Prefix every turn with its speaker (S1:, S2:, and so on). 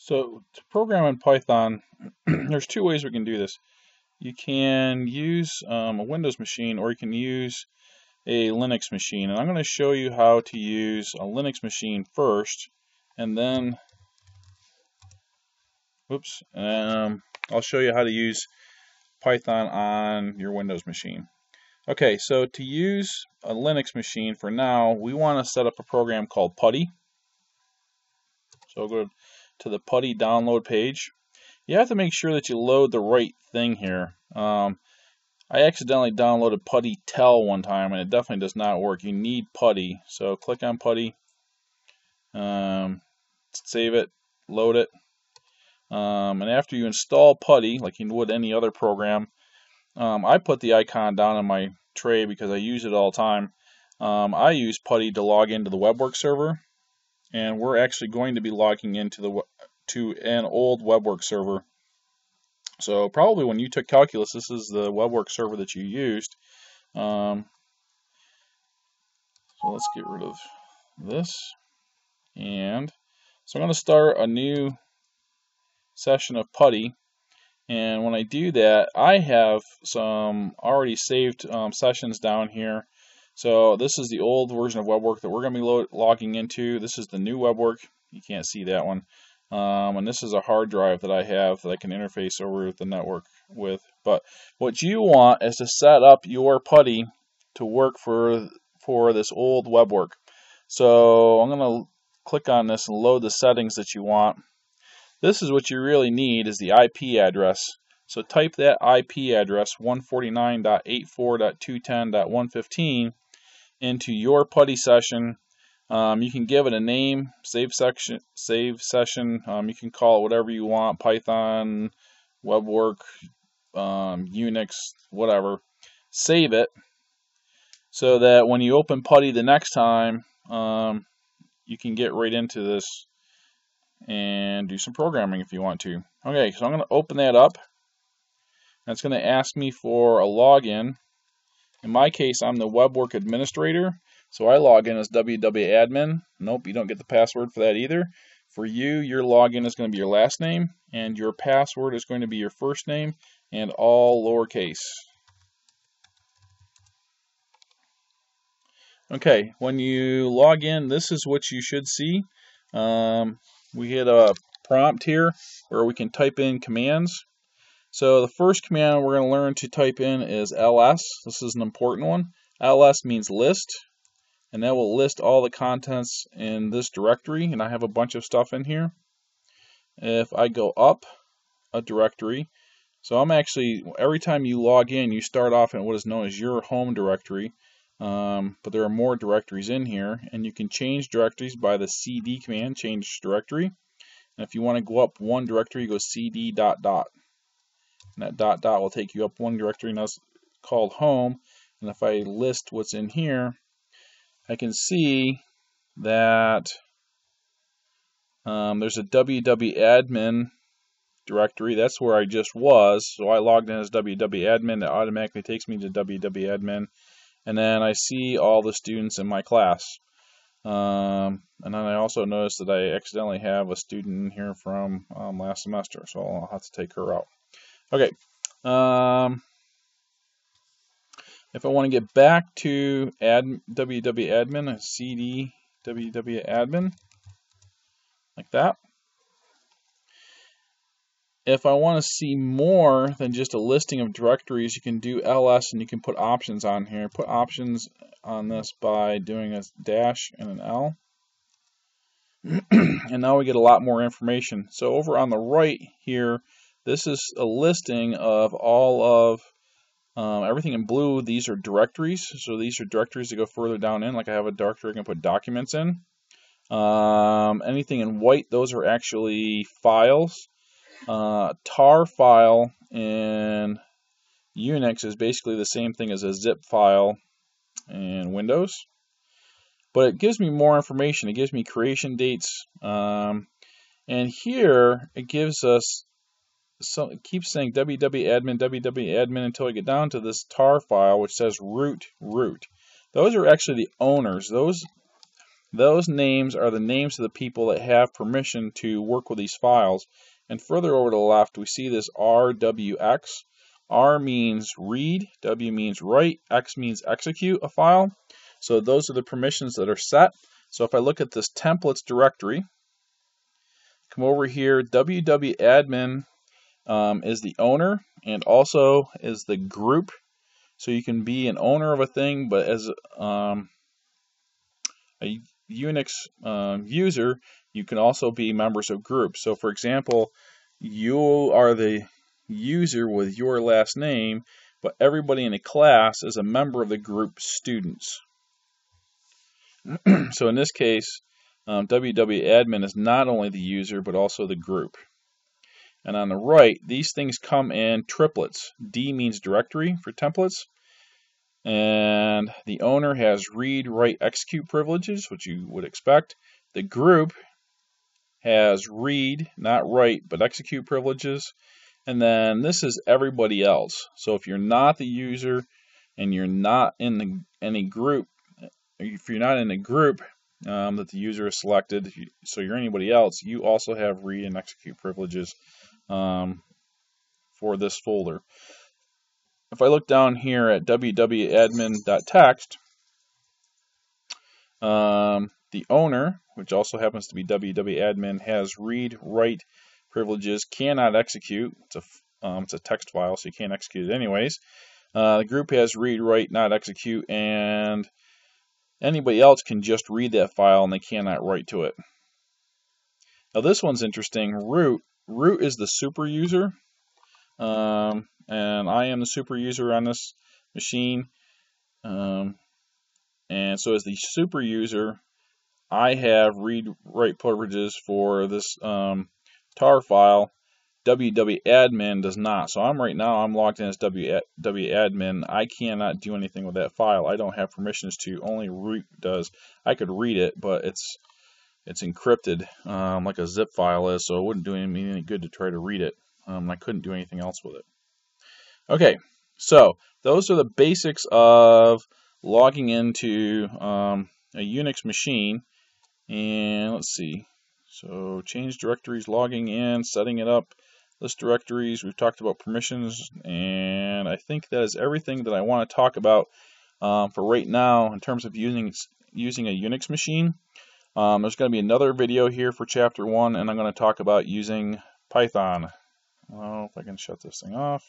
S1: So to program in Python, there's two ways we can do this. You can use a Windows machine, or you can use a Linux machine. And I'm going to show you how to use a Linux machine first, and then I'll show you how to use Python on your Windows machine. Okay, so to use a Linux machine for now, we want to set up a program called PuTTY. So I'll go to the PuTTY download page. You have to make sure that you load the right thing here. I accidentally downloaded PuTTY one time, and it definitely does not work. You need PuTTY. So click on PuTTY, save it, load it. And after you install PuTTY, like you would any other program, I put the icon down in my tray because I use it all the time. I use PuTTY to log into the WebWork server, and we're actually going to be logging into an old WebWork server. So probably when you took calculus, this is the WebWork server that you used. So let's get rid of this. And so I'm going to start a new session of PuTTY. And when I do that, I have some already saved sessions down here. So this is the old version of WebWork that we're going to be logging into. This is the new WebWork. You can't see that one. And this is a hard drive that I have that I can interface over the network with. But what you want is to set up your PuTTY to work for this old WebWork. So I'm going to click on this and load the settings that you want. This is what you really need, is the IP address. So type that IP address 149.84.210.115 into your PuTTY session. You can give it a name, save session. You can call it whatever you want, Python, WebWork, Unix, whatever. Save it so that when you open PuTTY the next time, you can get right into this and do some programming if you want to. Okay, so I'm going to open that up. And it's going to ask me for a login. In my case, I'm the WebWork administrator, so I log in as www.admin. Nope, you don't get the password for that either. For you, your login is going to be your last name, and your password is going to be your first name, and all lowercase. Okay, when you log in, this is what you should see. We hit a prompt here where we can type in commands. So the first command we're going to learn to type in is ls. This is an important one. ls means list, and that will list all the contents in this directory, and I have a bunch of stuff in here. If I go up a directory, so I'm actually, every time you log in, you start off in what is known as your home directory. But there are more directories in here, and you can change directories by the cd command, change directory. And if you want to go up one directory, you go cd ... And that ... will take you up one directory, and that's called home. And if I list what's in here, I can see that there's a www.admin directory. That's where I just was. So I logged in as www.admin. That automatically takes me to www.admin. And then I see all the students in my class. And then I also noticed that I accidentally have a student in here from last semester, so I'll have to take her out. Okay. If I want to get back to www.admin, I cd www.admin, like that. If I want to see more than just a listing of directories, you can do ls and you can put options on here. Put options on this by doing a dash and an L. And now we get a lot more information. So over on the right here, this is a listing of all of everything in blue. These are directories. So these are directories that go further down in. Like I have a directory I can put documents in. Anything in white, those are actually files. Tar file in Unix is basically the same thing as a zip file in Windows, but it gives me more information. It gives me creation dates, and here it gives us, so it keeps saying www.admin until I get down to this tar file which says root. Those are actually the owners. those names are the names of the people that have permission to work with these files. And further over to the left, we see this RWX. R means read, W means write, X means execute a file. So those are the permissions that are set. So if I look at this templates directory, come over here, www.admin is the owner and also is the group. So you can be an owner of a thing, but as a Unix user, you can also be members of groups. So for example, you are the user with your last name, but everybody in a class is a member of the group students. So in this case, www.admin is not only the user, but also the group. And on the right, these things come in triplets. D means directory for templates. And the owner has read, write, execute privileges, which you would expect. The group has read, not write, but execute privileges. And then this is everybody else. So if you're not the user and you're not in any group, if you're not in a group that the user has selected, so you're anybody else, you also have read and execute privileges for this folder. If I look down here at www.admin.txt, the owner, which also happens to be www.admin, has read, write privileges, cannot execute. It's a text file, so you can't execute it anyways. The group has read, write, not execute, and anybody else can just read that file and they cannot write to it. Now this one's interesting. Root is the super user, and I am the super user on this machine. And so as the super user, I have read, write privileges for this tar file. www.admin does not. So right now I'm logged in as www.admin. I cannot do anything with that file. I don't have permissions to. Only root does. I could read it, but it's encrypted like a zip file is, so it wouldn't do me any good to try to read it. I couldn't do anything else with it. Okay, so those are the basics of logging into a Unix machine. And let's see. So change directories, logging in, setting it up, list directories. We've talked about permissions, and I think that is everything that I want to talk about for right now in terms of using a Unix machine. There's going to be another video here for chapter 1, and I'm going to talk about using Python. If I can shut this thing off.